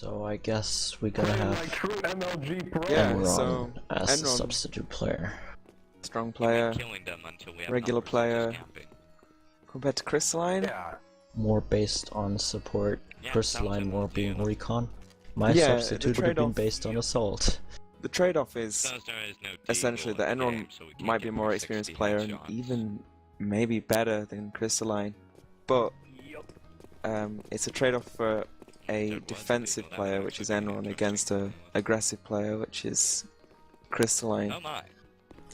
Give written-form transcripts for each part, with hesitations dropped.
So I guess we're gonna have true MLG pro. Yeah, Nron so as a Nron, substitute player. strong player, Killing them until we have regular numbers, player. just camping. compared to Crystalline. Yeah. More based on support, Yeah, Crystalline sounds more like being you. recon. My Yeah, substitute the would have been trade-off- based on assault. The trade-off is Because there is no essentially deagle that in the Nron game, so we can't might get be a more more experienced 60 player and headshots. even maybe better than Crystalline, but it's a trade-off for a defensive player, which is Nron, against a aggressive player, which is Crystalline. Oh my.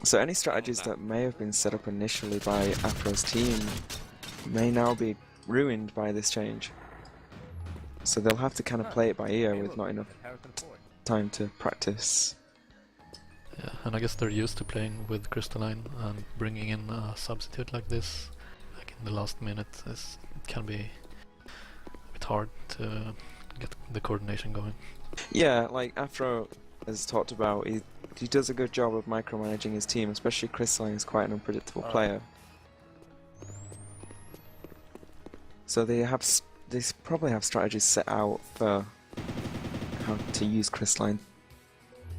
So any strategies that may have been set up initially by Afro's team may now be ruined by this change. So they'll have to kind of play it by ear with not enough time to practice. Yeah, and I guess they're used to playing with Crystalline, and bringing in a substitute like this, like in the last minute, it can be a bit hard to get the coordination going. Yeah, like Afro has talked about, he does a good job of micromanaging his team, especially Crystalline is quite an unpredictable player. So they probably have strategies set out for how to use Crystalline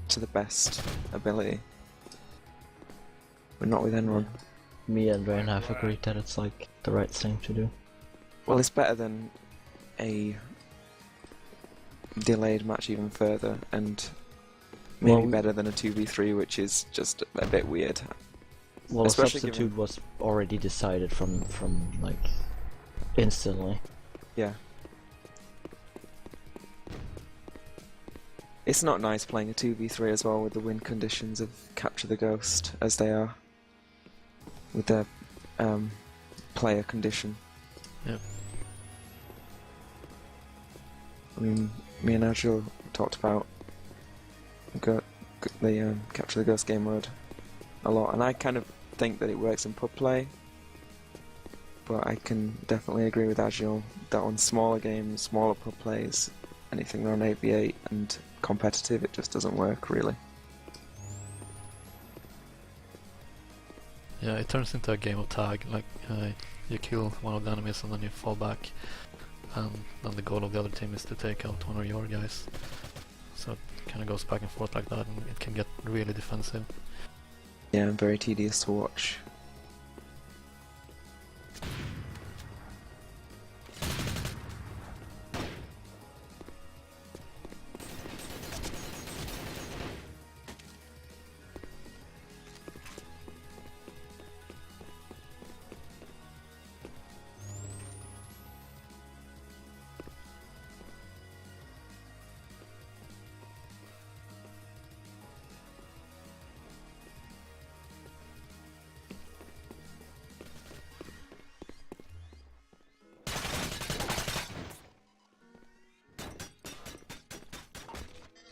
to the best ability. But not with Nron. Me and Rain have agreed that it's like the right thing to do. Well, it's better than a delayed match even further, and maybe Well, better than a 2v3, which is just a bit weird. Well, a Especially substitute given- was already decided from like instantly. Yeah. It's not nice playing a 2v3 as well with the win conditions of Capture the Ghost as they are. With their player condition. Yeah. I mean, me and Archibald talked about the Capture the Ghost game mode a lot, and I kind of think that it works in pub play. But I can definitely agree with Archibald that on smaller games, smaller pub plays, anything around 8v8 and competitive, it just doesn't work really. Yeah, it turns into a game of tag, like you kill one of the enemies and then you fall back, and then the goal of the other team is to take out one of your guys. So it kind of goes back and forth like that, and it can get really defensive. Yeah, very tedious to watch.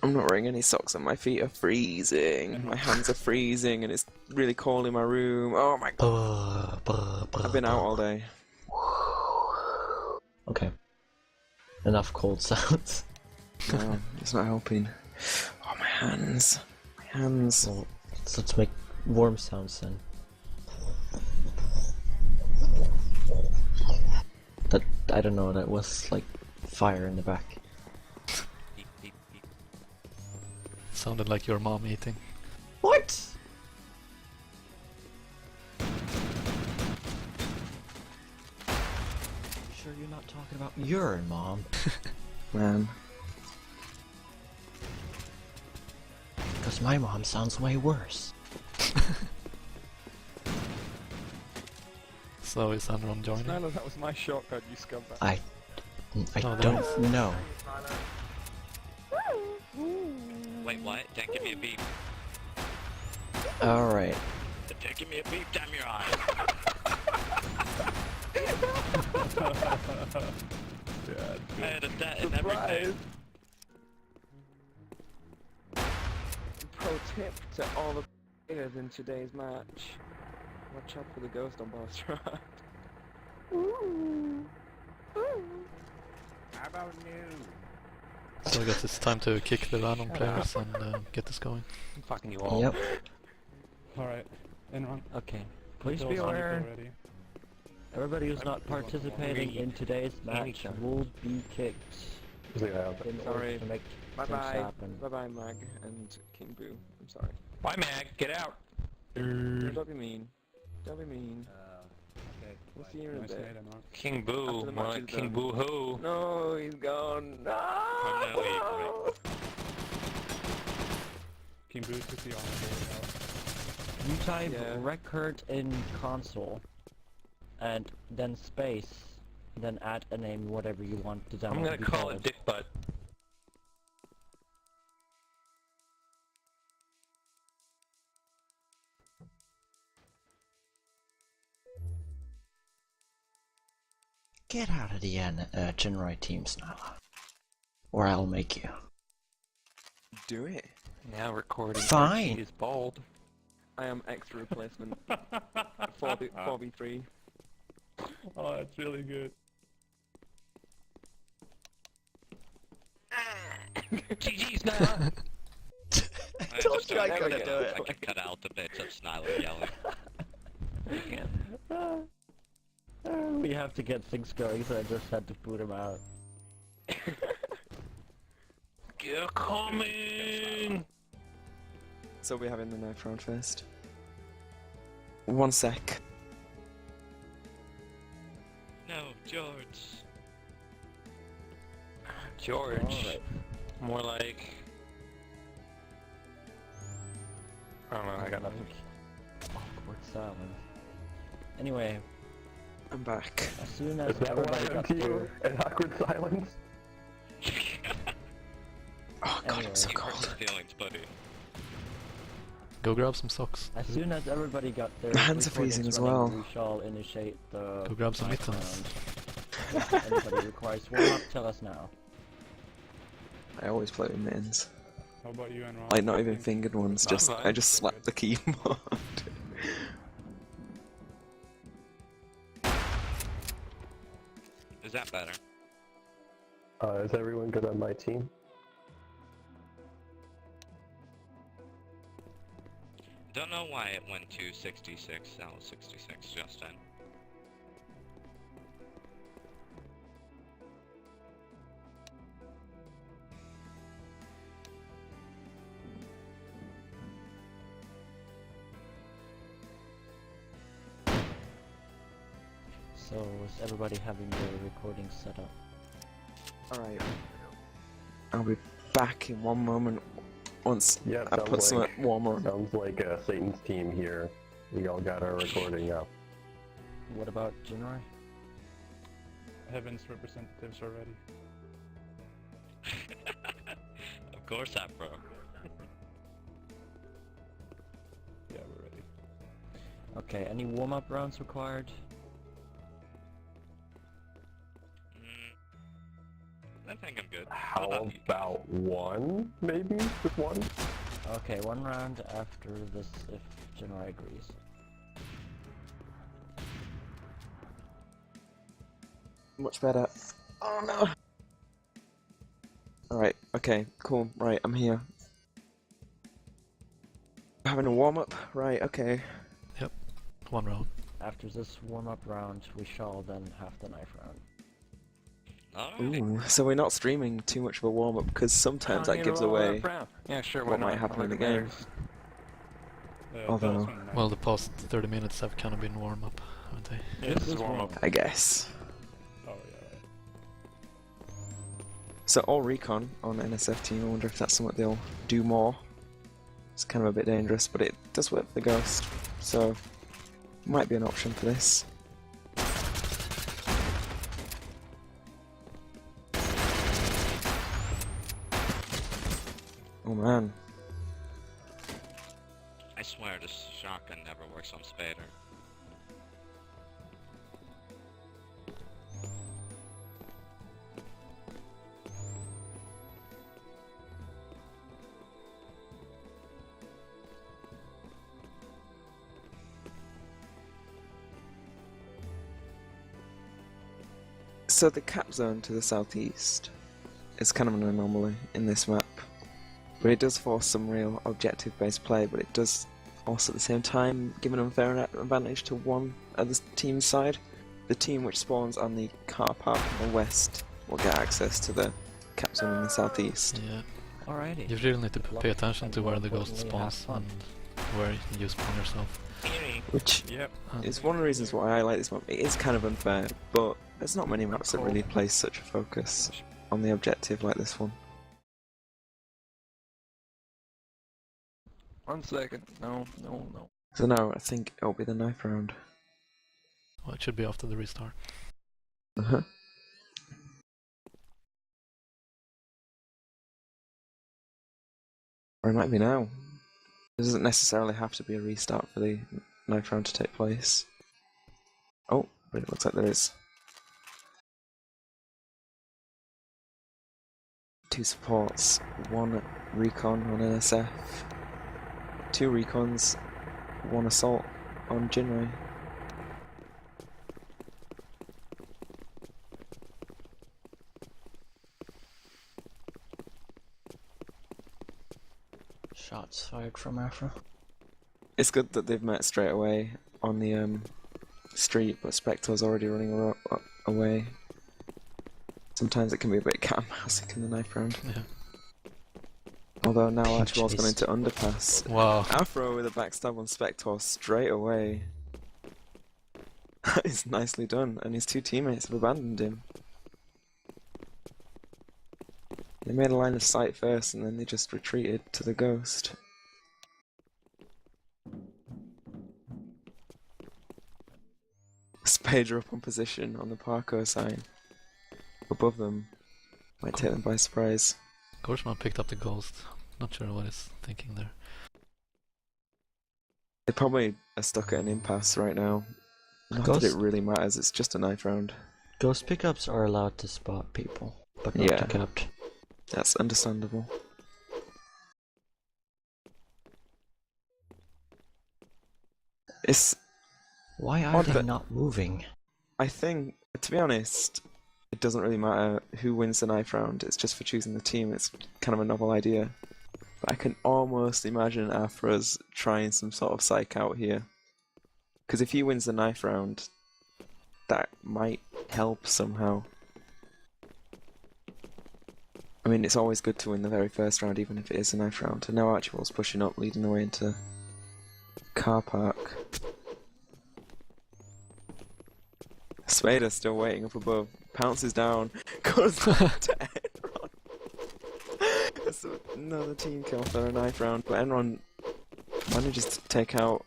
I'm not wearing any socks and my feet are freezing. My hands are freezing and it's really cold in my room. Oh my god. I've been out all day. Okay. Enough cold sounds. No, it's not helping. Oh, my hands. My hands. Well, so let's make warm sounds then. That, I don't know, that was like fire in the back. Sounded like your mom eating. What? You sure you're not talking about urine, Mom? Man. Because my mom sounds way worse. So is Nron joining? No, that was my shotgun, you scumbag. I Oh, don't know. Wait, what? Don't give me a beep. Alright. Don't give me a beep, damn your eyes. I had a debt and everything. Pro tip to all the players in today's match. Watch out for the ghost on boss track. How about new? So I guess it's time to kick the random players and get this going. I'm fucking you all. Yep. Alright, Nron. Okay. Please be aware, everybody who's not participating in today's match will be kicked. in order Sorry. to make Bye things bye. happen. Bye bye, Mag and King Boo. I'm sorry. Why, Mag? Get out! Don't be mean. Don't be mean. We'll see you in a Nice bit. made, Nron. King After Boo, the more match like is King done. Boo Hoo. No, he's gone. No! Oh, King Boo took the honor You type Yeah. record in console, and then space, then add a name, whatever you want the demo I'm to gonna be call called. it Dick Butt. Get out of the generate teams now, or I'll make you. Do it. Now recording. Fine. Archie is bald. I am extra replacement. 4v3. Oh, that's really good. GG's now. I told you I I couldn't could, do it. I could cut out the bits of Snyler yelling. You can't. We have to get things going, so I just had to boot him out. You're coming! So we're having the knife round first. 1 sec. No, George. George. Alright. More like... I don't know, I got nothing. Awkward silence. Anyway, I'm back. as soon as everybody got through, An awkward silence? Oh god, Anyway. I'm so You hurt cold. my feelings, buddy. Go grab some socks. as soon as everybody got their My hands are recordings freezing as running, well. we shall initiate the Go grab some knife mittens. round. If anybody requires warm-up, tell us now. I always play with mittens. How about you, Nron? Like not even fingered ones, I'm just fine. I just slap the keyboard. Is that better? Is everyone good on my team? Don't know why it went to 66, that was 66 just then. So, is everybody having their recording set up? Alright. I'll be back in one moment once Yeah, I put some warmer on. sounds like Satan's team here. We all got our recording up. What about Jinrai? Heaven's representatives already. Of course, that bro. Yeah, we're ready. Okay, any warm-up rounds required? I think I'm good. What How about you? about one, maybe? Just one? Okay, one round after this if Jinrai agrees. Much better. Oh no! Alright, okay, cool. Right, I'm here. Having a warm up? Right, okay. One round. After this warm-up round, we shall then have the knife round. Alright. Ooh, so we're not streaming too much of a warm up because sometimes that gives away Yeah, sure, why what not? might happen in the Whatever game. matters. Although- tell us when Well, the past 30 minutes have kind of been warm up, haven't they? This is warm up. I guess. Oh, yeah, So all recon on NSF team, I wonder if that's something they'll do more. It's kind of a bit dangerous, but it does work for the Ghost, so might be an option for this. Oh man. I swear this shotgun never works on Spader. So the cap zone to the southeast is kind of an anomaly in this map, but it does force some real objective-based play, but it does also at the same time give an unfair advantage to one of the team's side. The team which spawns on the car park on the west will get access to the captain in the southeast. Yeah, Alrighty. you really need to pay attention to where the ghost Importantly, have spawns fun. and where you spawn yourself. Which Yep. is one of the reasons why I like this map. It is kind of unfair, but there's not many maps that really place such a focus on the objective like this one. 1 second. No. So now I think it'll be the knife round. Well, it should be after the restart. Uh-huh. Or it might be now. It doesn't necessarily have to be a restart for the knife round to take place. Oh, but it looks like there is. 2 supports, 1 recon on NSF, 2 recons, 1 assault on Jinrai. Shots fired from Afro. It's good that they've met straight away on the street, but Spectoor's already running away. Sometimes it can be a bit cat and mouse in the knife round. Yeah. Although now Being Archibald's gone chased. into underpass. Wow. Afro with a backstab on Spectoor straight away. That is nicely done, and his 2 teammates have abandoned him. They made a line of sight first, and then they just retreated to the ghost. Spader up on position on the parkour sign. Above them. Might take them by surprise. Gorgeman picked up the ghost. Not sure what he's thinking there. They probably are stuck at an impasse right now. Not Ghost? that it really matters, it's just a knife round. Ghost pickups are allowed to spot people, but not Yeah. to capt. That's understandable. It's... Why are Odd they that- not moving? I think, to be honest, it doesn't really matter who wins the knife round, it's just for choosing the team, it's kind of a novel idea. But I can almost imagine Afra's trying some sort of psych out here. Because if he wins the knife round, that might help somehow. I mean, it's always good to win the very first round, even if it is a knife round. And now Archibald's pushing up, leading the way into car park. Spader still waiting up above, pounces down, goes to Nron. That's another team kill for a knife round, but Nron manages to take out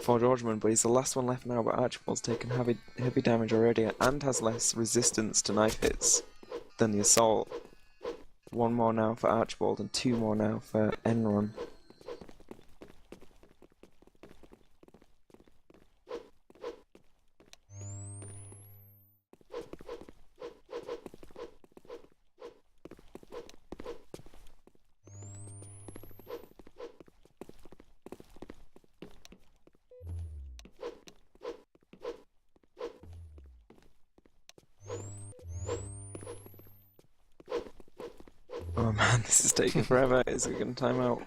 ForeGeorgeman, but he's the last one left now, but Archibald's taken heavy damage already and has less resistance to knife hits than the assault. 1 more now for Archibald and 2 more now for Nron. Oh man, this is taking forever. Is it going to time out?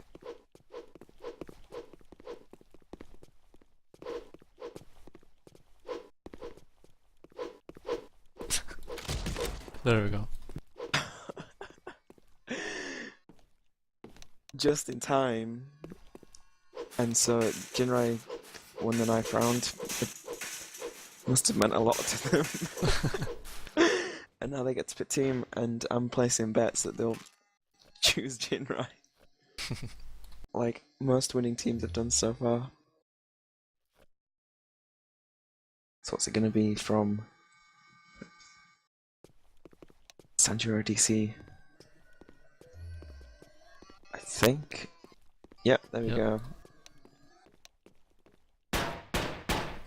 There we go. Just in time. And so Jinrai won the knife round. It must have meant a lot to them. And now they get to pick team, and I'm placing bets that they'll choose Jinrai. Like most winning teams have done so far. So what's it going to be from Sanjuro DC? I think. Yep, there we Yep. go.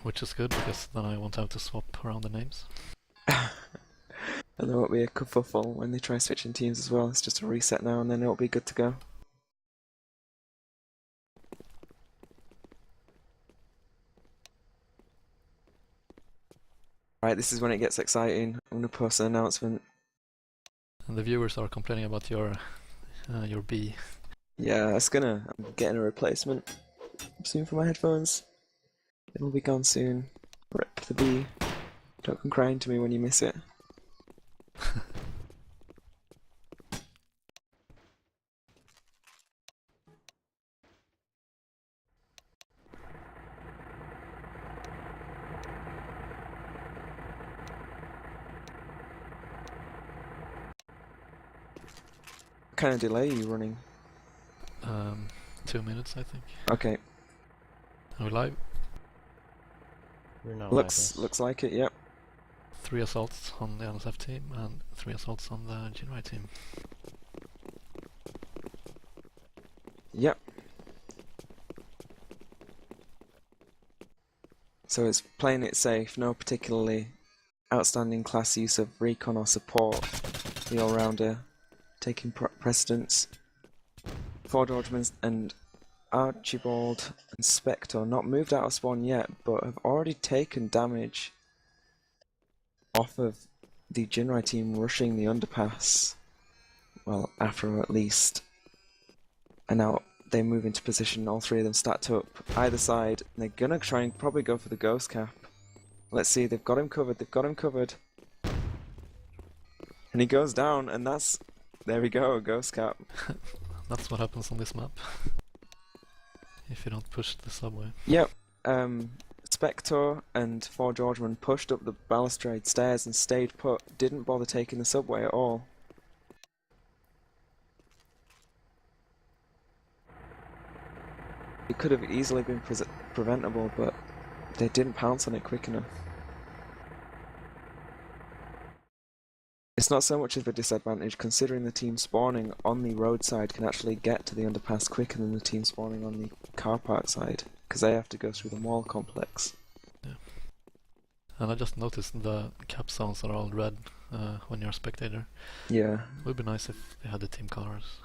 Which is good, because then I won't have to swap around the names. And there won't be a kerfuffle when they try switching teams as well. It's just a reset now, and then it'll be good to go. Right, this is when it gets exciting. I'm going to post an announcement. And the viewers are complaining about your B. Yeah, I'm getting a replacement soon for my headphones. It'll be gone soon. Rip the B. Don't come crying to me when you miss it. kind of delay are you running? 2 minutes, I think. Okay, Are we live? We're not looks like it. Yep. 3 assaults on the NSF team and 3 assaults on the Jinrai team. Yep. So it's playing it safe, no particularly outstanding class use of recon or support. The all-rounder taking precedence. ForeGeorgeman and Archibald and Spectoor not moved out of spawn yet, but have already taken damage off of the Jinrai team rushing the underpass. Well, Afro at least. And now they move into position, all 3 of them stacked up either side, and they're gonna try and probably go for the ghost cap. Let's see, they've got him covered, And he goes down, and that's... There we go, ghost cap. That's what happens on this map. If you don't push the subway. Yep, Spectoor and ForeGeorgeman pushed up the balustrade stairs and stayed put, didn't bother taking the subway at all. It could have easily been preventable, but they didn't pounce on it quick enough. It's not so much of a disadvantage, considering the team spawning on the roadside can actually get to the underpass quicker than the team spawning on the car park side, because they have to go through the mall complex. Yeah. And I just noticed the cap zones are all red when you're a spectator. Yeah. It would be nice if they had the team colors.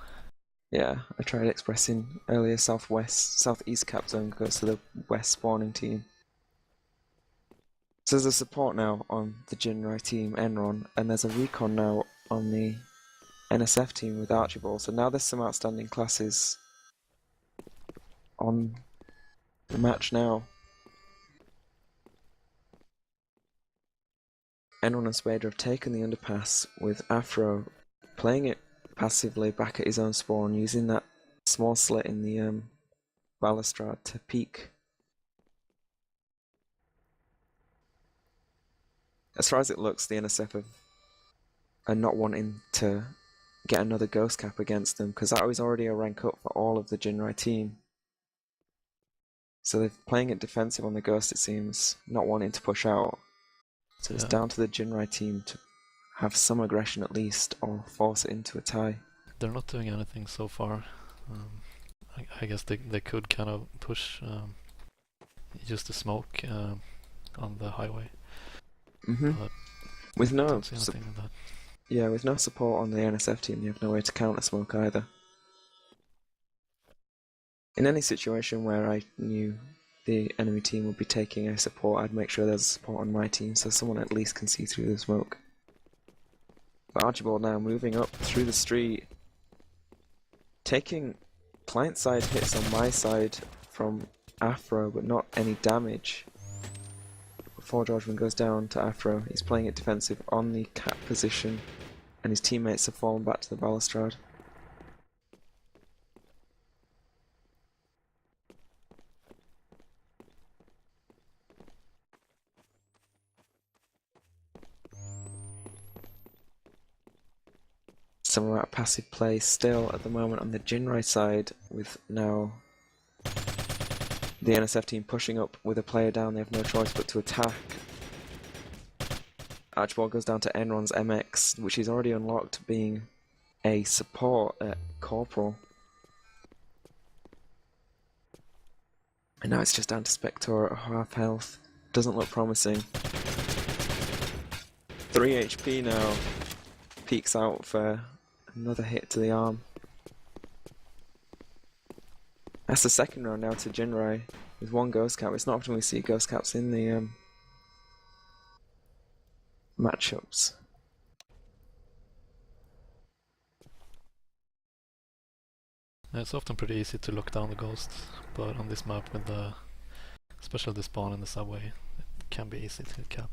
Yeah, I tried expressing earlier. Southeast cap zone goes to the west spawning team. So there's a support now on the Jinrai team, Nron, and there's a recon now on the NSF team with Archibald. So now there's some outstanding classes on the match now. Nron and Spader have taken the underpass with Afro playing it passively back at his own spawn, using that small slit in the balustrade to peek. As far as it looks, the NSF are not wanting to get another ghost cap against them, because that was already a rank up for all of the Jinrai team. So they're playing it defensive on the ghost, it seems, not wanting to push out. So it's down to the Jinrai team to have some aggression at least, or force it into a tie. They're not doing anything so far. I guess they could kind of push, use the smoke on the highway. But with no don't see anything with that. Yeah, with no support on the NSF team, you have no way to counter smoke either. In any situation where I knew the enemy team would be taking a support, I'd make sure there's support on my team so someone at least can see through the smoke. But Archibald now moving up through the street, taking client side hits on my side from Afro, but not any damage. ForeGeorgeman goes down to Afro. He's playing it defensive on the cap position, and his teammates have fallen back to the balustrade. Some amount of passive play still at the moment on the Jinrai side, with now the NSF team pushing up with a player down. They have no choice but to attack. Archibald goes down to Nron's MX, which he's already unlocked, being a support at Corporal. And now it's just down to Spectoor at half health. Doesn't look promising. 3 HP now. Peeks out for another hit to the arm. That's the second round now to Jinrai with 1 ghost cap. It's not often we see ghost caps in the matchups. It's often pretty easy to look down the ghosts, but on this map with the, especially the spawn in the subway, it can be easy to cap.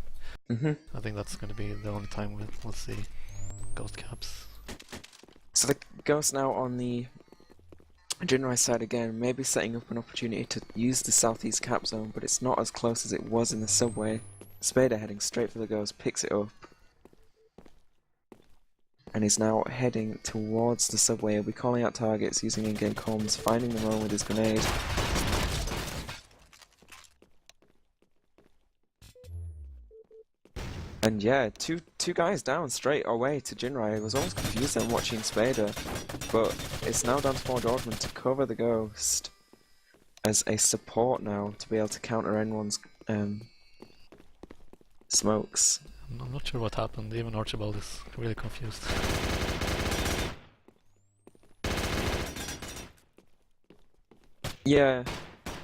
I think that's going to be the only time we'll see ghost caps. So the ghost now on the Jinrai side again, maybe setting up an opportunity to use the southeast cap zone, but it's not as close as it was in the subway. Spader heading straight for the ghost, picks it up. and is now heading towards the subway. He'll be calling out targets using in-game comms, finding Nron with his grenade. And yeah, two guys down straight away to Jinrai. I was almost confused then watching Spader, but it's now down to ForeGeorgeman to cover the Ghost as a support now to be able to counter anyone's smokes. I'm not sure what happened. Even Archibald is really confused. Yeah,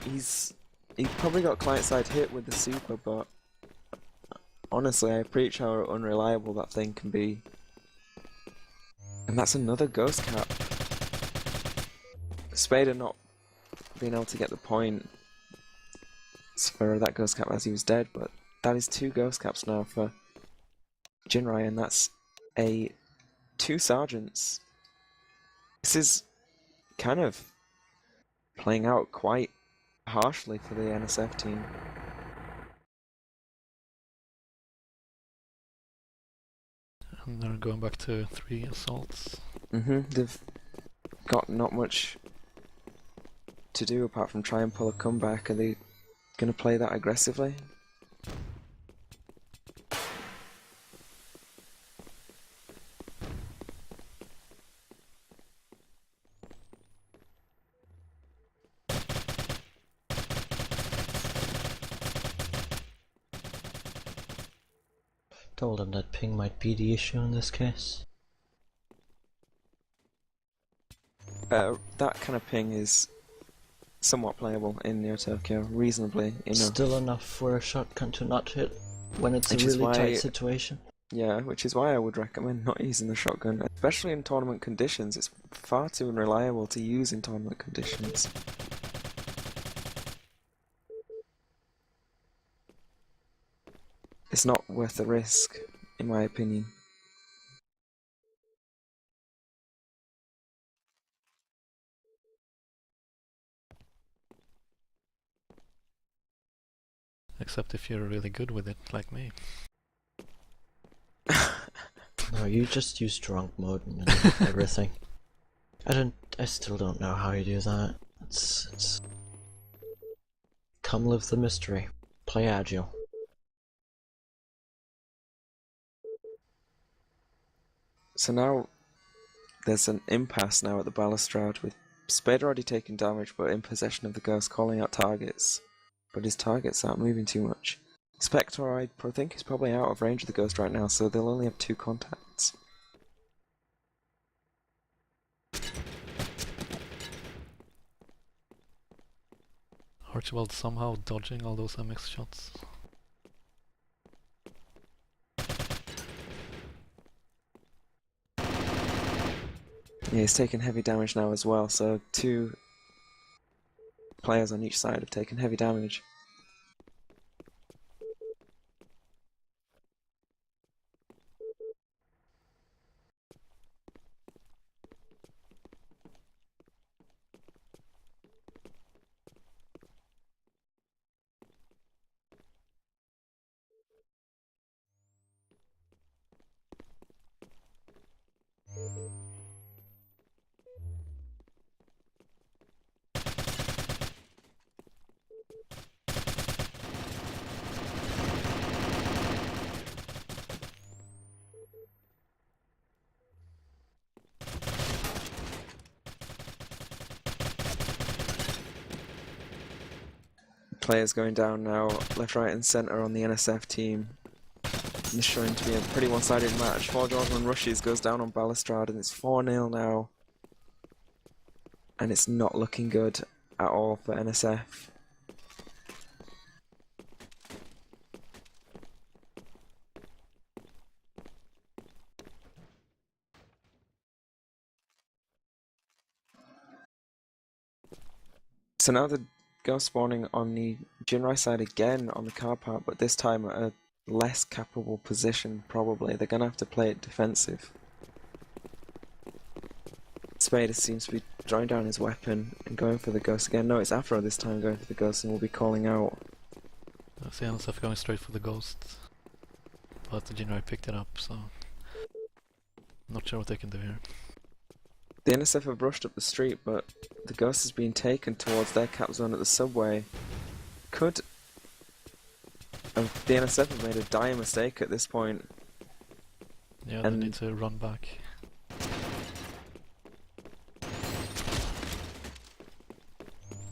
he probably got client-side hit with the super, but honestly, I preach how unreliable that thing can be. And that's another ghost cap. Spader not being able to get the point for that ghost cap as he was dead, but that is 2 ghost caps now for Jinrai, and that's 2 sergeants. This is kind of playing out quite harshly for the NSF team. And they're going back to 3 assaults. They've got not much to do apart from try and pull a comeback. Are they going to play that aggressively? Told him that ping might be the issue in this case. That kind of ping is somewhat playable in NeoTokyo, reasonably enough. Still enough for a shotgun to not hit when it's Which a is really why- tight situation. Yeah, which is why I would recommend not using the shotgun, especially in tournament conditions. It's far too unreliable to use in tournament conditions. It's not worth the risk, in my opinion. Except if you're really good with it, like me. No, you just use drunk mode and everything. I still don't know how you do that. It's... Come live the mystery. Play agile. So now there's an impasse now at the balustrade with Spader already taking damage but in possession of the ghost, calling out targets. But his targets aren't moving too much. Spectoor, I think, is probably out of range of the ghost right now, so they'll only have 2 contacts. Archibald somehow dodging all those MX shots. Yeah, he's taken heavy damage now as well, so 2 players on each side have taken heavy damage. Players going down now, left, right and centre on the NSF team. This is showing to be a pretty one-sided match. ForeGeorgeman rushes, goes down on balustrade, and it's 4-0 now. And it's not looking good at all for NSF. So now the ghost spawning on the Jinrai side again on the car park, but this time at a less capable position, probably. They're going to have to play it defensive. Spader seems to be drawing down his weapon and going for the ghost again. No, it's Afro this time going for the ghost and will be calling out. I see NSF going straight for the ghost. But the Jinrai picked it up, so... Not sure what they can do here. The NSF have rushed up the street, but the Ghost is being taken towards their cap zone at the subway. Could... the NSF have made a dire mistake at this point. Yeah, And- they need to run back.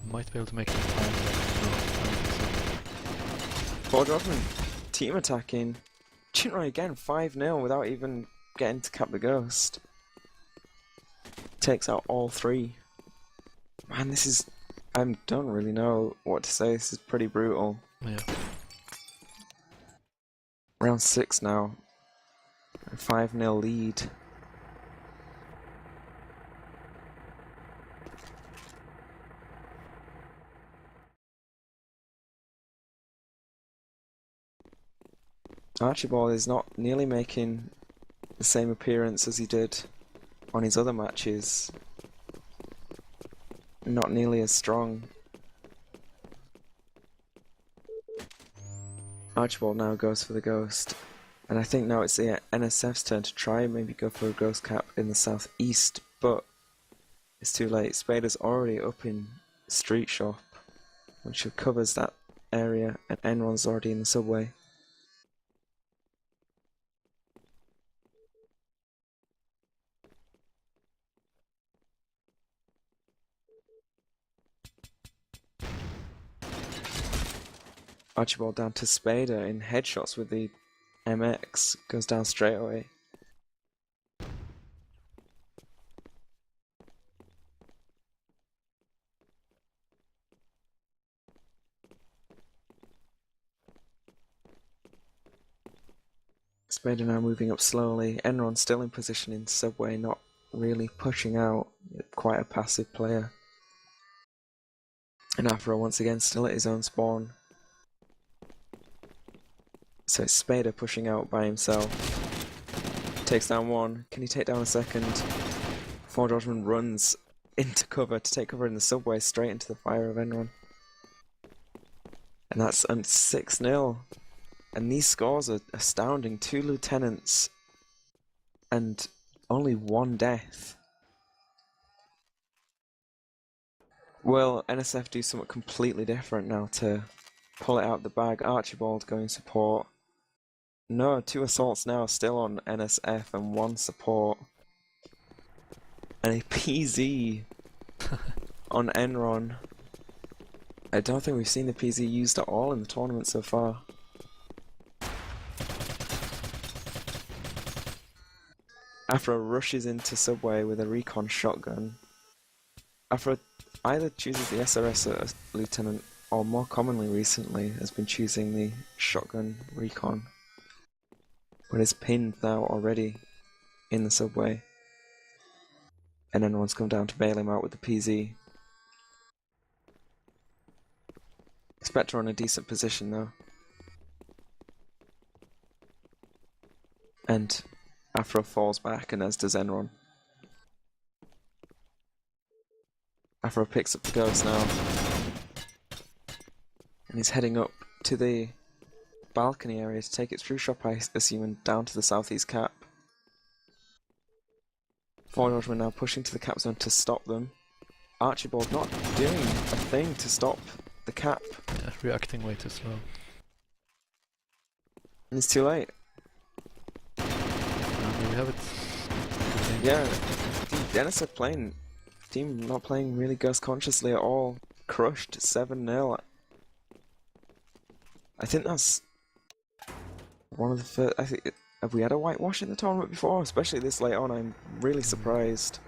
Might be able to make it in time, but no, I don't think so. ForeGeorgeman team attacking. Chinroy again, 5-0 without even getting to cap the Ghost. Takes out all three. Man, this is... I don't really know what to say. This is pretty brutal. Yeah. Round 6 now. A 5-0 lead. Archibald is not nearly making the same appearance as he did on his other matches. Not nearly as strong. Archibald now goes for the Ghost. And I think now it's the NSF's turn to try and maybe go for a Ghost cap in the southeast, but it's too late. Spader's already up in Street Shop, which covers that area, and Nron's already in the subway. Archibald down to Spader in headshots with the MX, goes down straight away. Spader now moving up slowly. Nron still in position in subway, not really pushing out. Quite a passive player. And Afro once again still at his own spawn. So it's Spader pushing out by himself. Takes down one. Can he take down a second? ForeGeorgeman runs into cover to take cover in the subway, straight into the fire of Nron. And that's 6-0. And these scores are astounding. 2 lieutenants and only 1 death. Will NSF do something completely different now to pull it out the bag? Archibald going support. No, 2 assaults now still on NSF and 1 support. And a PZ on Nron. I don't think we've seen the PZ used at all in the tournament so far. Afro rushes into subway with a recon shotgun. Afro either chooses the SRS lieutenant, or more commonly recently has been choosing the shotgun recon. But is pinned now already in the subway. And everyone's come down to bail him out with the PZ. Spectoor in a decent position though. And Afro falls back, and as does Nron. Afro picks up the Ghost now. And he's heading up to the balcony area to take it through shop, I assume, and down to the southeast cap. ForeGeorgeman now pushing to the cap zone to stop them. Archibald not doing a thing to stop the cap. Yeah, reacting way too slow. And it's too late. And there we have it. Yeah, the NSF playing, team not playing really Ghost consciously at all. Crushed 7-0. I think that's one of the first. I think, have we had a whitewash in the tournament before? Especially this late on, I'm really surprised.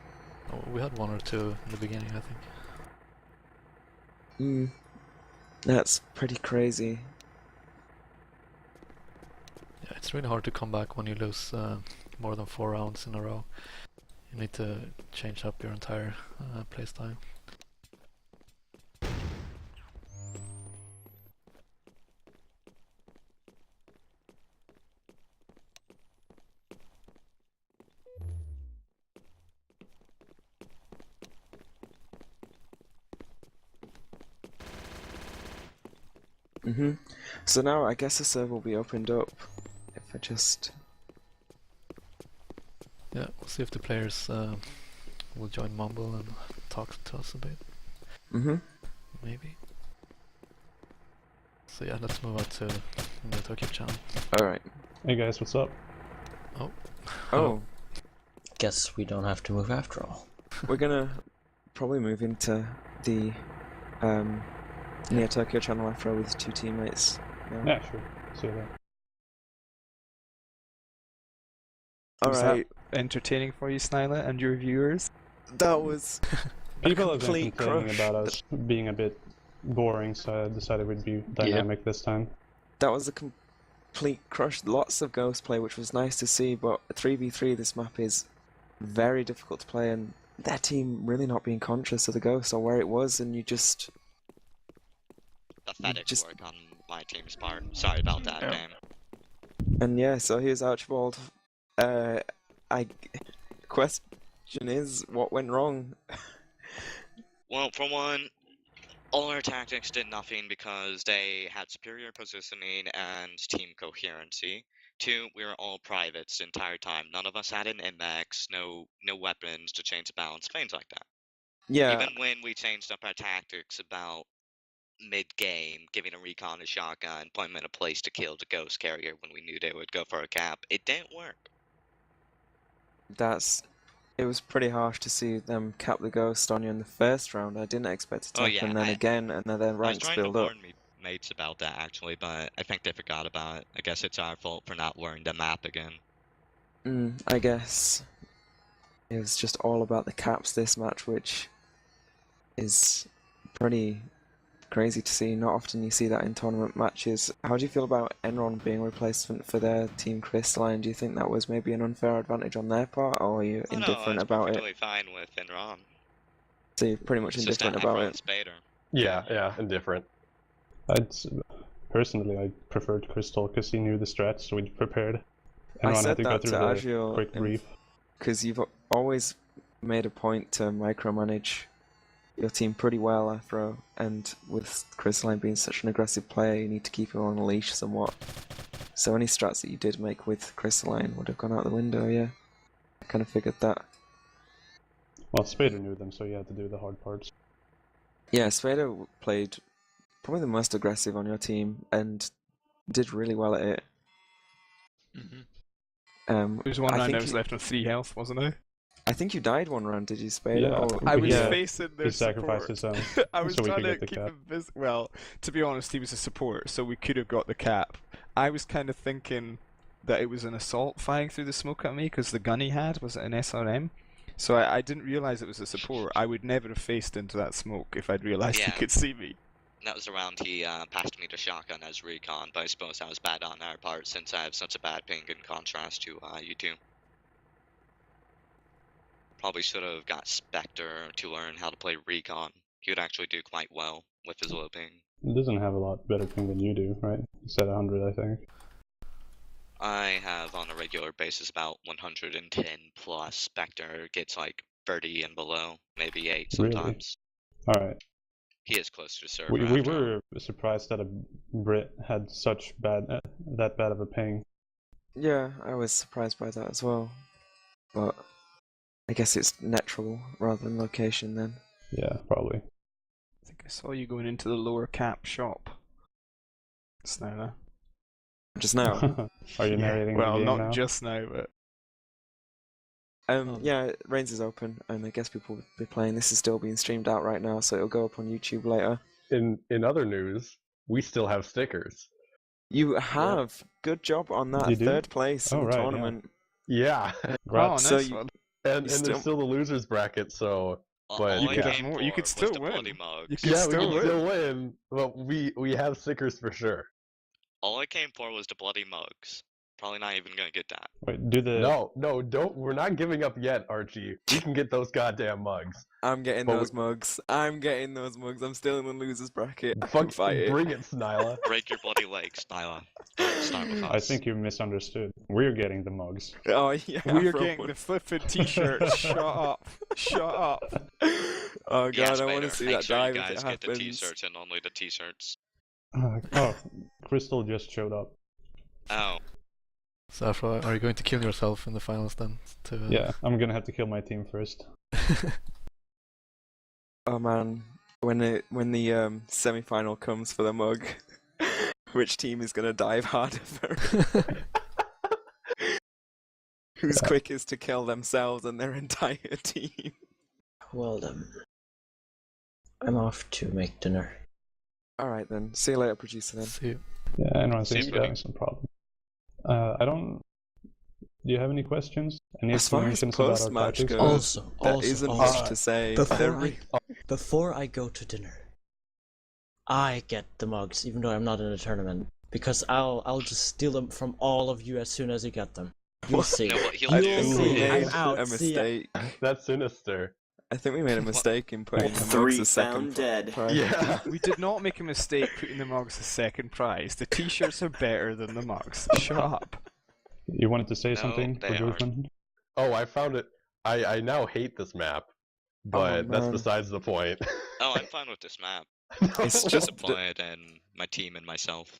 Oh, we had 1 or 2 in the beginning, I think. That's pretty crazy. Yeah, it's really hard to come back when you lose more than 4 rounds in a row. You need to change up your entire playstyle. So now I guess the server will be opened up. If I just Yeah, we'll see if the players will join Mumble and talk to us a bit. Mm-hmm. Maybe. So yeah, let's move on to the NeoTokyo channel. Alright. Hey guys, what's up? Oh, Guess we don't have to move after all. we're gonna probably move into the NeoTokyo channel after with 2 teammates. now. Yeah, sure. See you there. Was Alright, that entertaining for you, Snyla, and your viewers? that was People have been complete complaining crush. about us being a bit boring, so I decided we'd be dynamic this time. That was a complete crush. Lots of ghost play, which was nice to see, but 3v3 this map is very difficult to play, and their team really not being conscious of the ghost or where it was, and you just... Pathetic Just- work on my team's part. Sorry about that, Yeah. game. And yeah, so here's Archibald. Question is, what went wrong? Well, for one, all our tactics did nothing because they had superior positioning and team coherency. 2, we were all privates the entire time. None of us had an MX, no weapons to change the balance, things like that. Yeah, Even when we changed up our tactics about mid-game, giving a recon a shotgun, putting them in a place to kill the ghost carrier when we knew they would go for a cap, it didn't work. it was pretty harsh to see them cap the ghost on you in the first round. I didn't expect it to Oh, happen, yeah, and then again, and then their I was ranks trying to build up. warn me mates about that actually, but I think they forgot about it. I guess it's our fault for not learning the map again. I guess it was just all about the caps this match, which is pretty crazy to see. Not often you see that in tournament matches. How do you feel about Nron being replacement for their team Crystalline? Do you think that was maybe an unfair advantage on their part, or are you Oh, indifferent no, about it's it? perfectly fine with Nron. So you're pretty much It's just indifferent that about everyone's it. Spader. Yeah, indifferent. Personally, I preferred Crystal because he knew the strats, so we prepared. I Everyone said had to go that through to the Archibald quick brief. because you've always made a point to micromanage your team pretty well, Afro, and with Crystalline being such an aggressive player, you need to keep him on a leash somewhat. So any strats that you did make with Crystalline would have gone out the window, yeah. I kind of figured that. Well, Spader knew them, so he had to do the hard parts. Yeah, Spader played probably the most aggressive on your team and did really well at it. There was one I round think I was left on 3 health, wasn't I? I think you died one round, did you, Spader? Yeah. Or- I was Yeah. facing their He sacrificed support. his own, I was so we trying could to get the keep cap. him busy. Well, to be honest, he was a support, so we could have got the cap. I was kind of thinking that it was an assault firing through the smoke at me because the gun he had was an SRM. So I didn't realize it was a support. I would never have faced into that smoke if I'd realized he Yeah. could see me. That was the round he passed me the shotgun as recon, but I suppose that was bad on our part since I have such a bad ping in contrast to you two. Probably should have got Spectoor to learn how to play recon. He would actually do quite well with his low ping. He doesn't have a lot better ping than you do, right? He said 100, I think. I have on a regular basis about 110 plus. Spectoor gets like 30 and below, maybe 8 Really? sometimes. Alright. He is close to server. We after all. were surprised that a Brit had such that bad of a ping. Yeah, I was surprised by that as well. But I guess it's natural rather than location then. Yeah, probably. I think I saw you going into the lower cap shop. Snyder. Just now. Are you narrating Well, the game not now? just now, but Yeah, Reigns is open, and I guess people will be playing. This is still being streamed out right now, so it'll go up on YouTube later. In other news, we still have stickers. You have good job on that You do? third place in Oh, the right, yeah. tournament. Yeah, Congrats. oh, nice So one. and still- there's still the losers bracket, so But- All You I could have came more- for you could was still the win. bloody mugs. You could yeah, still we can win. still win. Well, we have stickers for sure. All I came for was the bloody mugs. Probably not even gonna get that. Wait, do the No, don't. We're not giving up yet, Archie. We can get those goddamn mugs. I'm getting But those mugs. I'm getting those mugs. I'm still in the losers bracket. I can Fuck, fight it. bring it, Snyla. Break your bloody legs, Nyla. Don't start with us. I think you misunderstood. We're getting the mugs. Oh yeah. We are Afro getting one. the flippin' t-shirts. Shut up. Shut up. Oh god, Yes, I want to Spader, see make that sure you dive if guys it get the happens. t-shirts and only the t-shirts. Oh, Crystal just showed up. Oh, So Afro, are you going to kill yourself in the finals then? To, Yeah, I'm gonna have to kill my team first. Oh man, when the semi-final comes for the mug, which team is gonna dive harder for it? Who's quickest to kill themselves and their entire team? Well then, I'm off to make dinner. Alright then, see you later, producer then. See you. Yeah, Nron See seems to be you. having some problems. I don't. Do you have any questions? Any As far as explanations about our post-match tactics? goes, Also, there also, isn't also, much to say. before I go to dinner, I get the mugs, even though I'm not in a tournament, because I'll just steal them from all of you as soon as you get them. You'll see. No, what he'll I do think You'll we see. is... I'm made out. a See ya. mistake. That's sinister. I think we made a mistake in putting the mugs Three as second found dead. prize. Yeah. We did not make a mistake putting the mugs as second prize. The t-shirts are better than the mugs. Shut up. You wanted to say No, something, they ForeGeorgeman? Oh, I found it. I now hate this map, but that's man. besides the point. Oh, I'm fine with this map. It's I'm just disappointed in my team and myself.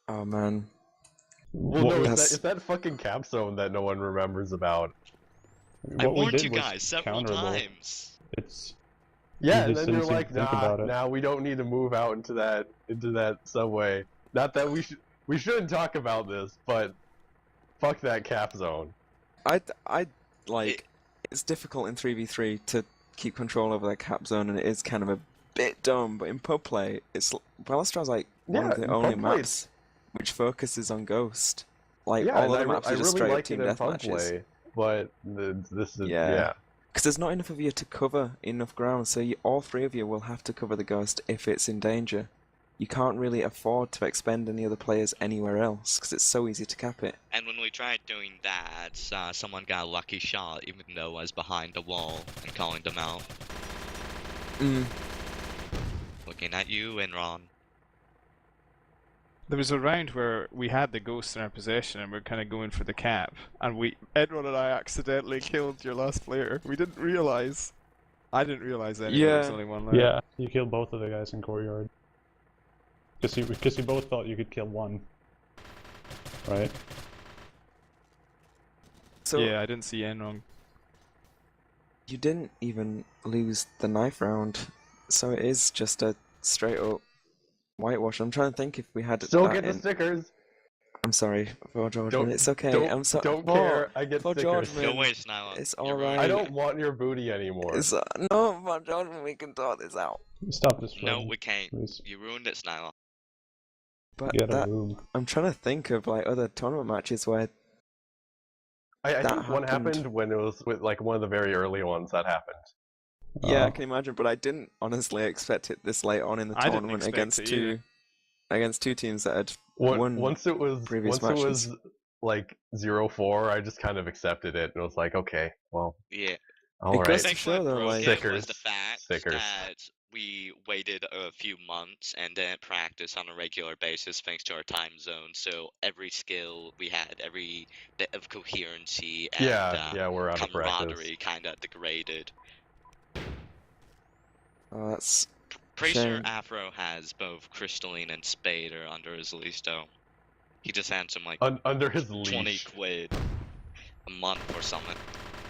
Oh man. Well, What no, was- That's- it's that fucking cap zone that no one remembers about. I What we warned did you was guys several counterable. times. It's Yeah, You and just then you're didn't seem like, to think nah, about it. nah, we don't need to move out into that subway. Not that we shouldn't talk about this, but fuck that cap zone. I like it's difficult in 3v3 to keep control over that cap zone, and it is kind of a bit dumb. But in pub play, it's Balustra's like one of Yeah, the only pub play- maps which focuses on Ghost. Like Yeah, all and other maps I are just really straight up like team it in pub deathmatches. play, but this is Yeah. Because there's not enough of you to cover enough ground, so all three of you will have to cover the Ghost if it's in danger. You can't really afford to expend any other players anywhere else, because it's so easy to cap it. And when we tried doing that, someone got a lucky shot, even though I was behind the wall and calling them out. Looking at you, Nron. There was a round where we had the ghost in our possession and we are kind of going for the cap, and Edron and I accidentally killed your last player. We didn't realize. I didn't realize anyway. There was Yeah. only one left. Yeah, you killed both of the guys in courtyard. Because you both thought you could kill one. Right? So Yeah, I didn't see Enron. you didn't even lose the knife round, so it is just a straight up whitewash. I'm trying to think if we had Still that get the in... stickers. I'm sorry, ForeGeorgeman. It's okay. I'm sorry. Don't care. I get stickers. ForeGeorgeman. No way, Snyla. It's You're alright. I don't want your booty anymore. It's, no, ForeGeorgeman, we can talk this out. Stop this. No, Roman, we can't. please. You ruined it, Snyla. But Get a that, room. I'm trying to think of like other tournament matches where I that think one happened. happened when it was with like one of the very early ones that happened. yeah, I can imagine, but I didn't honestly expect it this late on in the I didn't tournament expect it against two teams that had won. Once it was previous once it matches. was like 0-4, I just kind of accepted it and was like, okay, well, Yeah. all It right. goes to Thanks show what though, broke like- it was Stickers. the fact Stickers. that we waited a few months and didn't practice on a regular basis thanks to our time zone. So every skill we had, every bit of coherency and Yeah, we're out of practice. camaraderie kind of degraded. Oh, that's Pretty sure Shame. Afro has both Crystalline and Spader under his listo. He just had some like Under his 20 leash. quid a month or something.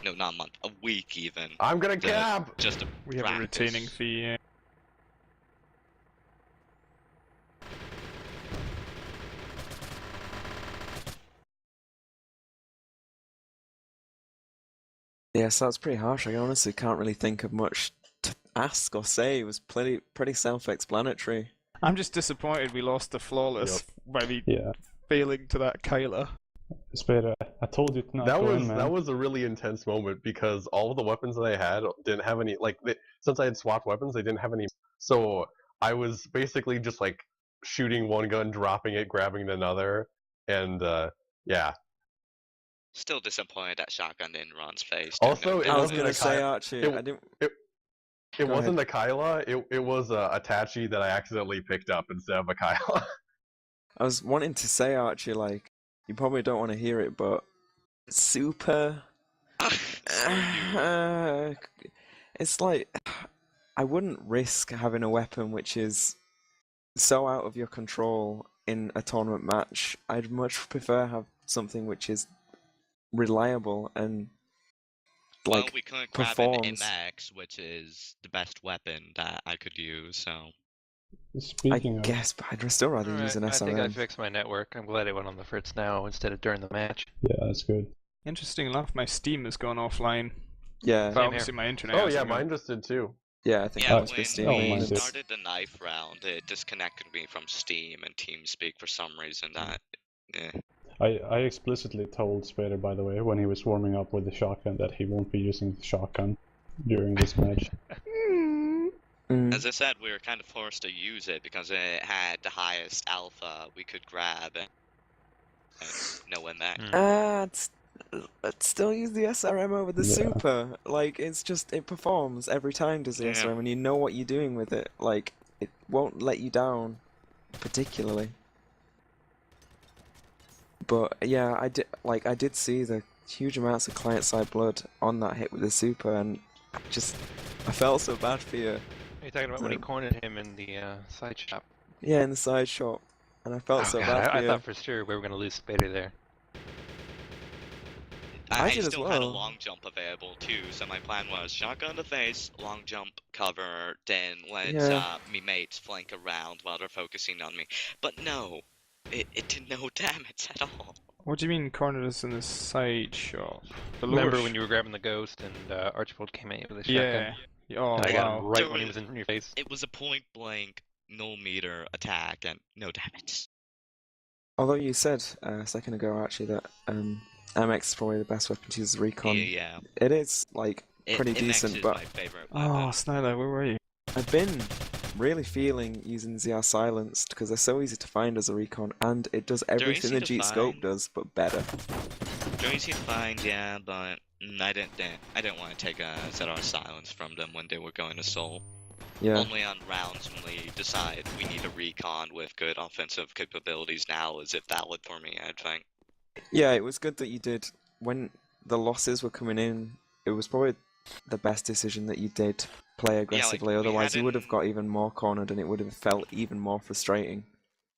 No, not a month, a week even. I'm gonna to- cap. Just to We have a retaining practice. fee. Yeah. yes, that's pretty harsh. I honestly can't really think of much to ask or say. It was pretty self-explanatory. I'm just disappointed we lost the flawless by me Yeah. failing to that Kyla. Spader, I told you to not That go was in, man. that was a really intense moment because all of the weapons that I had didn't have any since I had swapped weapons, they didn't have any. So I was basically just like shooting one gun, dropping it, grabbing another, and yeah. Still disappointed that shotgun in Ron's face. Also, it I was wasn't gonna a say, Ky- Archie, it- I didn't. It Go wasn't a Kyla. It was a Tachi that I accidentally picked up instead of a Kyla. I was wanting to say, Archie, like, you probably don't want to hear it, but super. It's like I wouldn't risk having a weapon which is so out of your control in a tournament match. I'd much prefer have something which is reliable and Well, like we couldn't grab an performs. MX, which is the best weapon that I could use, so... Speaking I of, guess, but I'd still rather use an I think I SRM. fixed my network. I'm glad it went on the fritz now instead of during the match. yeah, that's good. Interesting enough, my Steam has gone offline. Yeah, But Same obviously my internet. Oh hasn't yeah, gone. mine just did too. yeah, I think Yeah, that was when for Steam. Oh, we mine did. started the knife round, it disconnected me from Steam and TeamSpeak for some reason that... I explicitly told Spader, by the way, when he was warming up with the shotgun, that he won't be using the shotgun during this match. As I said, we were kind of forced to use it because it had the highest alpha we could grab and no MX. I'd still use the SRM over the Yeah. Super. Like, it's just, it performs every time, does the Yeah. SRM, and you know what you're doing with it. Like, it won't let you down, particularly. But yeah, I did see the huge amounts of client-side blood on that hit with the Super, and I felt so bad for you. Are you talking about when he cornered him in the side shop? Yeah, in the side shot, and I felt so God, bad for I you. thought for sure we were going to lose Spader there. I I did as still had a well. long jump available too, so my plan was shotgun to face, long jump, cover, then let Yeah. me mates flank around while they're focusing on me. But no, it did no damage at all. What do you mean cornered us in the side shop? The Remember lower when you were grabbing the ghost and Archibald came at you with a Yeah. shotgun? Oh And I got him wow. right when he was in your face. It was a point blank, no meter attack and no damage. Although you said a second ago, actually, that MX is probably the best weapon to use as recon. Yeah, It is, like, pretty MX decent, is but my favorite Oh, weapon. Snyder, where were you? I've been really feeling using ZR Silenced because they're so easy to find as a recon, and it does everything easy the to Jeet Scope find. does, but better. They're easy to find, yeah, but I didn't want to take a ZR silence from them when they were going to Seoul. Yeah. Only on rounds when we decide we need a recon with good offensive capabilities now is it valid for me, I think. Yeah, it was good that you did. When the losses were coming in, it was probably the best decision that you did play aggressively, we otherwise had you would have an- got even more cornered and it would have felt even more frustrating.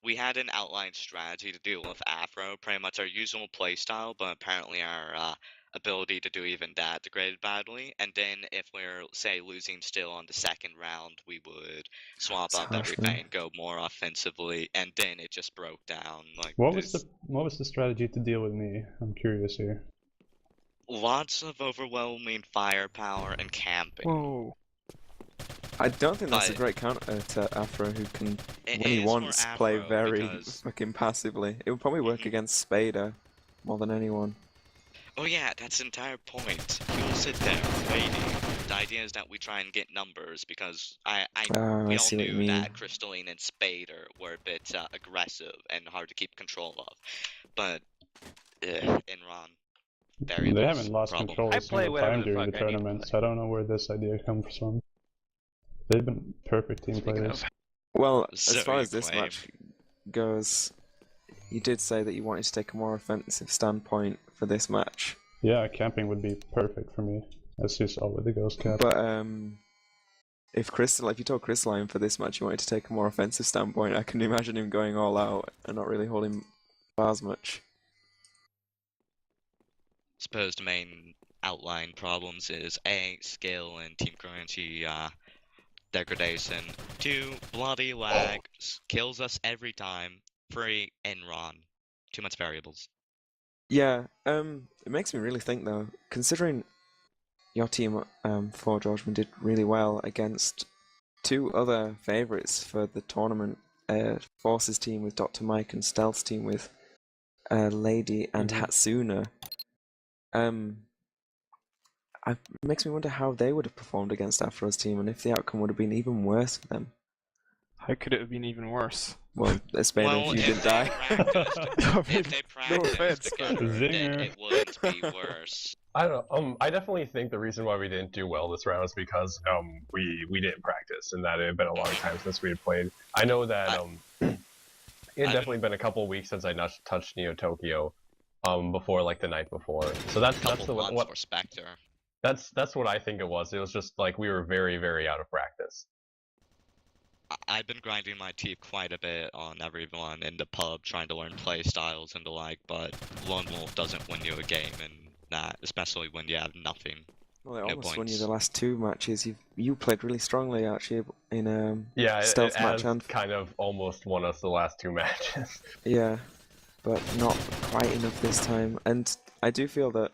We had an outlined strategy to deal with Afro, pretty much our usual playstyle, but apparently our ability to do even that degraded badly. And then if we're, say, losing still on the second round, we would swap It's up harsh, everything, man. go more offensively, and then it just broke down. Like What was this- the strategy to deal with me? I'm curious here. Lots of overwhelming firepower and camping. Whoa. I don't think that's a But- great counter to Afro, who can, It when he is for wants, play Afro very because- fucking passively. It would probably work Mhm. against Spader more than anyone. Oh yeah, that's the entire point. You'll sit there waiting. The idea is that we try and get numbers because we I all see what you knew mean. that Crystalline and Spader were a bit aggressive and hard to keep control of. But Nron, variables. They haven't lost problem. control I a play single whatever time the during the fuck I need to tournament, play. so I don't know where this idea comes from. They've been perfect team Speaking players. of, Well, So as far you as this claim. match goes, you did say that you wanted to take a more offensive standpoint for this match. Yeah, camping would be perfect for me, as you saw with the Ghost Cap. But if you told Crystalline for this match you wanted to take a more offensive standpoint, I can imagine him going all out and not really holding bars much. Suppose the main outline problems is A, skill and team currency degradation. 2, bloody lag, kills us every time. 3, Nron. Too much variables. Yeah, it makes me really think though, considering your team, ForeGeorgeman, did really well against two other favourites for the tournament, Force's team with Dr. Mike and Stealth's team with Lady and Hatsuna. It makes me wonder how they would have performed against Afro's team and if the outcome would have been even worse for them. How could it have been even worse? Well, Spader, Well, if you didn't they die. practiced, if they practiced offense, but- together, then Zinger. it wouldn't be worse. I don't know. I definitely think the reason why we didn't do well this round is because we didn't practice, and that it had been a long time since we had played. I know that it had definitely been a couple weeks since I touched NeoTokyo, before like the night before. So that's Couple the months what for Spector. that's what I think it was. It was just like we were very out of practice. I've been grinding my teeth quite a bit on everyone in the pub, trying to learn play styles and the like, but Lone Wolf doesn't win you a game in that, especially when you have nothing. Well, it No almost won you points. the last 2 matches. You played really strongly, actually, in Yeah, stealth it match has and kind of almost won us the last 2 matches. yeah, but not quite enough this time. And I do feel that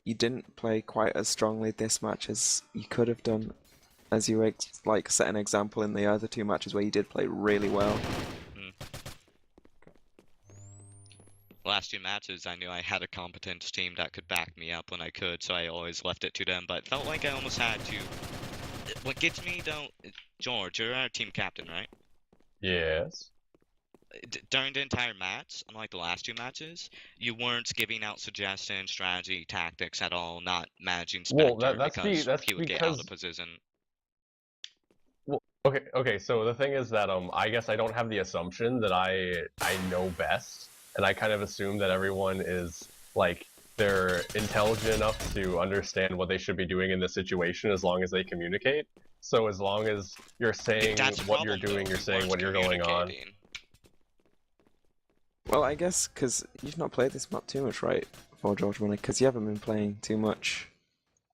you didn't play quite as strongly this match as you could have done, as you like set an example in the other 2 matches where you did play really well. Last 2 matches, I knew I had a competent team that could back me up when I could, so I always left it to them, but it felt like I almost had to. What gets me, though, George, you're our team captain, right? Yes. During the entire match, unlike the last 2 matches, you weren't giving out suggestions, strategy, tactics at all, not managing Spectoor Well, that's he would get out of because position. Well, okay. So the thing is that I guess I don't have the assumption that I know best, and I kind of assume that everyone is like they're intelligent enough to understand what they should be doing in this situation as long as they communicate. So as long as you're saying That's a what problem, you're doing, though. you're You saying weren't what you're going on. communicating. Well, I guess because you've not played this map too much, right, ForeGeorgeman? Because you haven't been playing too much.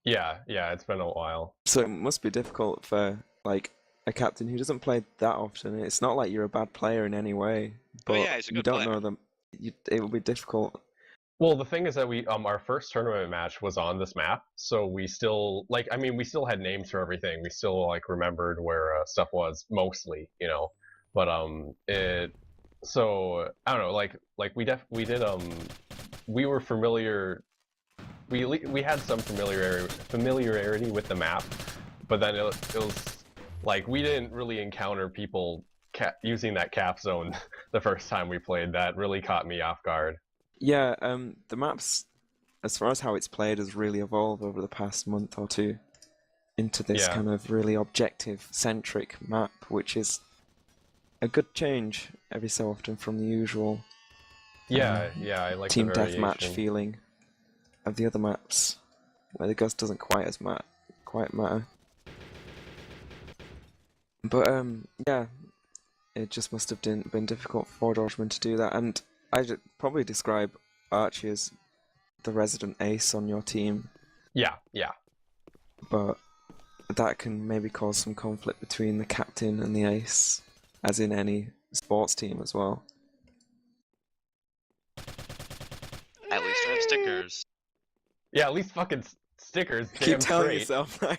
Yeah, it's been a while. So it must be difficult for like a captain who doesn't play that often. It's not like you're a bad player in any way, but yeah, he's a you good don't player. know them. It will be difficult. Well, the thing is that we our first tournament match was on this map, so we still we still had names for everything. We still like remembered where stuff was mostly, But so I don't know, we were familiar. We had some familiarity with the map, but then it was like we didn't really encounter people using that cap zone the first time we played. That really caught me off guard. Yeah, the maps, as far as how it's played, has really evolved over the past month or 2 into this Yeah. kind of really objective-centric map, which is a good change every so often from the usual Yeah, I like team the deathmatch variation. feeling of the other maps, where the ghost doesn't quite matter. But yeah, it just must have been difficult for ForeGeorgeman to do that, and I'd probably describe Archie as the resident ace on your team, Yeah. but that can maybe cause some conflict between the captain and the ace, as in any sports team as well. At least you have stickers. Yeah, at least fucking stickers. Keep Damn telling straight. yourself that.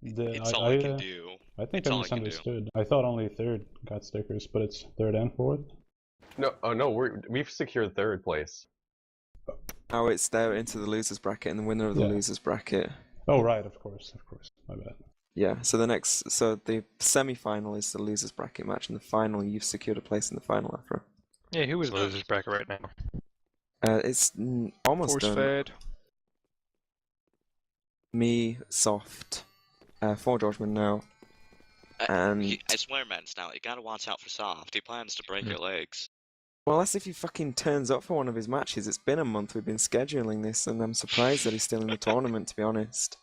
It's all I can do. I think It's I all I can do. misunderstood. I thought only 3rd got stickers, but it's 3rd and 4th. No, we've secured 3rd place. Oh, it's there into the losers bracket, and the winner of the Yeah. losers bracket. Oh right, of course. My bad. Yeah, so the semi-final is the losers bracket match, and the final, you've secured a place in the final after. Yeah, who is losers bracket right now? It's almost Force done. fed. Me, Soft, ForeGeorgeman now, and I swear, man, now you gotta watch out for Soft. He plans to break your legs. well, that's if he fucking turns up for one of his matches. It's been a month we've been scheduling this, and I'm surprised that he's still in the tournament, to be honest.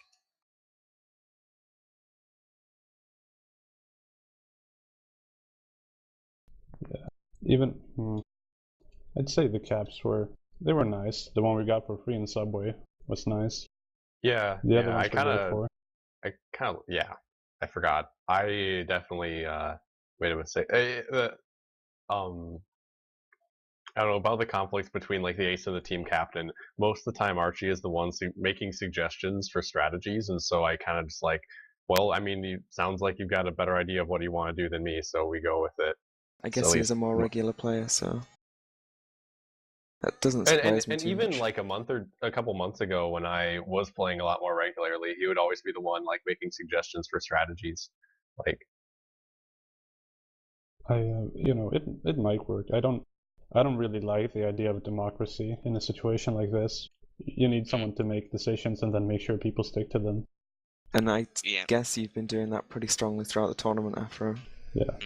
Even I'd say the caps were nice. The one we got for free in Subway was nice. Yeah, The other I ones were kind of, I forgot. I definitely, wait a minute, I don't know about the conflicts between like the ace and the team captain. Most of the time, Archie is the one making suggestions for strategies, and so I kind of just like, well, I mean, it sounds like you've got a better idea of what you want to do than me, so we go with it. I guess So he's a more regular player, so that doesn't surprise me And too even much. like a couple months ago when I was playing a lot more regularly, he would always be the one like making suggestions for strategies. Like, it might work. I don't really like the idea of democracy in a situation like this. You need someone to make decisions and then make sure people stick to them. And I Yeah. guess you've been doing that pretty strongly throughout the tournament after. Yeah.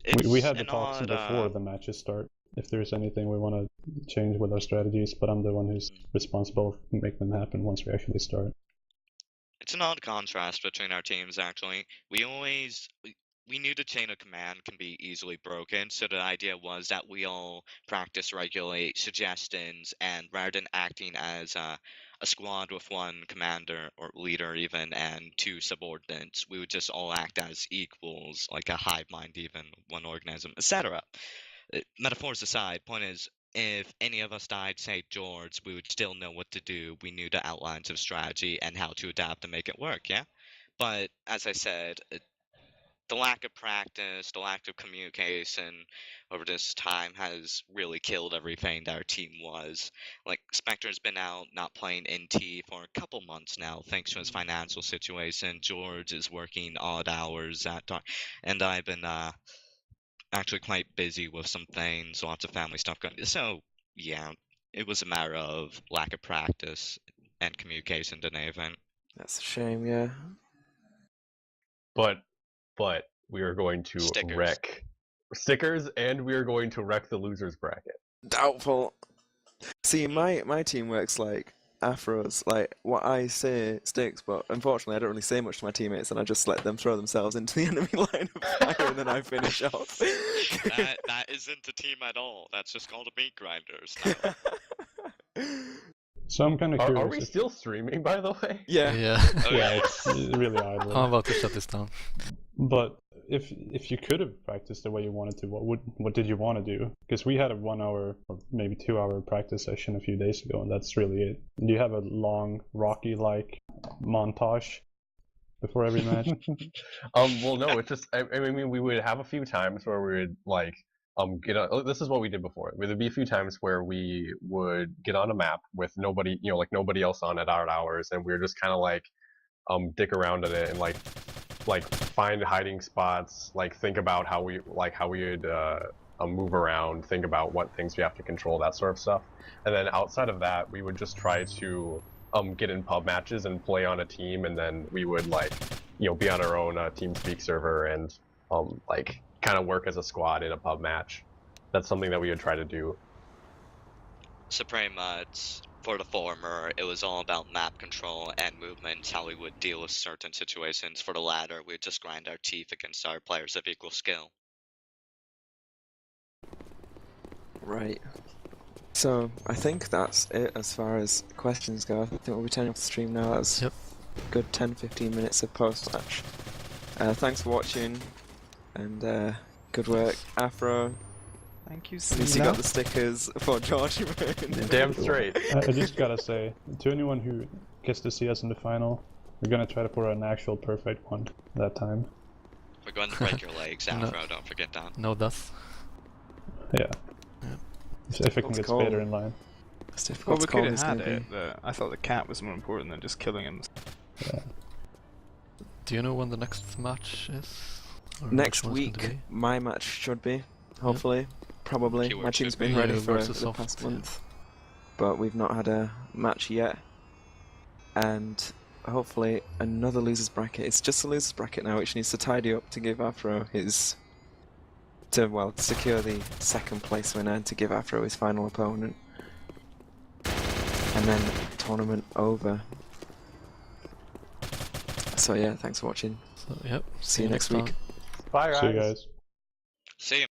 It's We had the an talks odd, before the matches start. If there's anything we want to change with our strategies, but I'm the one who's responsible to make them happen once we actually start. It's an odd contrast between our teams, actually. We knew the chain of command can be easily broken, so the idea was that we all practice regulate suggestions, and rather than acting as a squad with one commander or leader even and two subordinates, we would just all act as equals, like a hive mind even, one organism, etc. Metaphors aside, point is, if any of us died St. George, we would still know what to do. We knew the outlines of strategy and how to adapt and make it work, yeah? But as I said, the lack of practice, the lack of communication over this time has really killed everything that our team was. Like, Spector's been out not playing NT for a couple months now, thanks to his financial situation. George is working odd hours at dark, and I've been actually quite busy with some things, lots of family stuff going. So yeah, it was a matter of lack of practice and communication than anything. That's a shame, yeah. But we are going to Stickers. wreck stickers, and we are going to wreck the losers bracket. Doubtful. See, my team works like afros. Like, what I say sticks, but unfortunately I don't really say much to my teammates, and I just let them throw themselves into the enemy line of fire, and then I finish off. that isn't a team at all. That's just called a meat grinders. So I'm kind of curious. Are we still streaming, by the way? Yeah. Yeah. Oh, Yeah, yeah. it's really idle. I'm about to shut this down. But if you could have practiced the way you wanted to, what did you want to do? Because we had a 1 hour or maybe 2 hour practice session a few days ago, and that's really it. Do you have a long Rocky-like montage before every match? Well, no. It's just I mean, we would have a few times where we would like get on. This is what we did before. There'd be a few times where we would get on a map with nobody, like nobody else on at our hours, and we were just kind of like dick around at it and like find hiding spots, like think about how we would move around, think about what things we have to control, that sort of stuff. And then outside of that, we would just try to get in pub matches and play on a team, and then we would be on our own TeamSpeak server and like kind of work as a squad in a pub match. That's something that we would try to do. Supreme for the former, it was all about map control and movements, how we would deal with certain situations. For the latter, we would just grind our teeth against our players of equal skill. Right. So, I think that's it as far as questions go. I think we'll be turning off the stream now. That's Yep. a good 10-15 minutes of post-match. Thanks for watching, and good work, Afro. Thank you, At least you Sila. got the stickers for ForeGeorgeman. Damn straight. I just gotta say, to anyone who gets to see us in the final, we're gonna try to put an actual perfect one that time. We're going to break your legs, Afro, don't forget that. No death. Yeah. If I can What's get called? Spader in line. It's Well, difficult we to call could this have had gonna it. But I thought the cat was more important than just killing him. Yeah. Do you know when the next match is? Or be. Next which one's going to week, be? my match should be, hopefully. Probably. Keyword My team's should been be. ready Yeah, for versus the soft, past yeah. month. But we've not had a match yet. And hopefully another loser's bracket. It's just a loser's bracket now, which needs to tidy up to give Afro his... to secure the second place winner and to give Afro his final opponent. And then tournament over. So yeah, thanks for watching. So, yep. See you next week. time. Bye, guys. See you guys. See you.